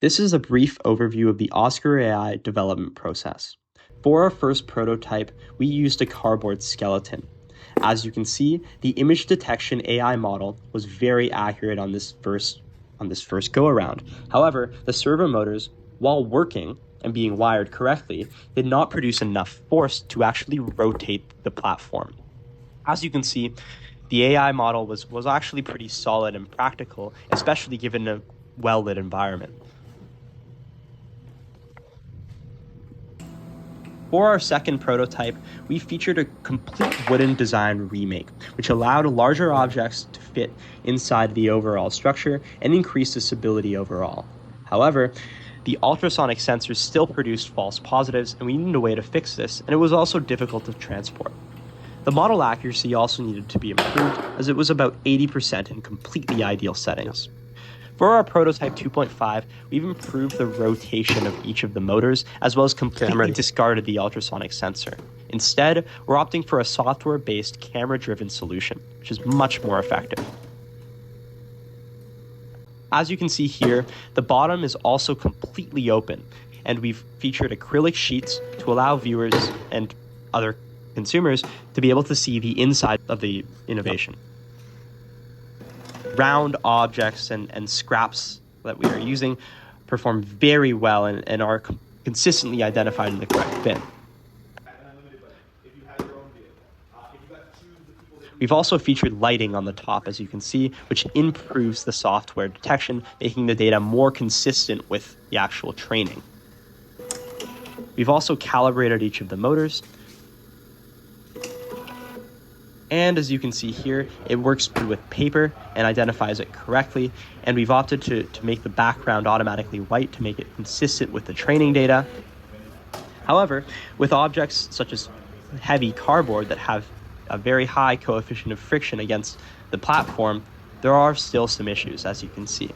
This is a brief overview of the OscarAI development process. For our first prototype, we used a cardboard skeleton. As you can see, the image detection AI model was very accurate on this first go-around. However, the servo motors, while working and being wired correctly, did not produce enough force to actually rotate the platform. As you can see, the AI model was actually pretty solid and practical, especially given a well-lit environment. For our second prototype, we featured a complete wooden design remake, which allowed larger objects to fit inside the overall structure and increased the stability overall. However, the ultrasonic sensors still produced false positives, and we needed a way to fix this, and it was also difficult to transport. The model accuracy also needed to be improved, as it was about 80% in completely ideal settings. For our prototype 2.5, we've improved the rotation of each of the motors, as well as completely discarded the ultrasonic sensor. Instead, we're opting for a software-based camera-driven solution, which is much more effective. As you can see here, the bottom is also completely open, and we've featured acrylic sheets to allow viewers and other consumers to be able to see the inside of the innovation. Round objects and scraps that we are using perform very well and are consistently identified in the correct bin. We've also featured lighting on the top, as you can see, which improves the software detection, making the data more consistent with the actual training. We've also calibrated each of the motors. And as you can see here, it works with paper and identifies it correctly. And we've opted to make the background automatically white to make it consistent with the training data. However, with objects such as heavy cardboard that have a very high coefficient of friction against the platform, there are still some issues, as you can see.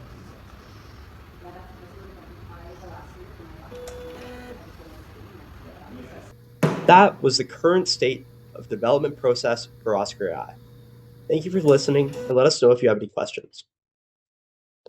That was the current state of development process for OscarAI. Thank you for listening, and let us know if you have any questions.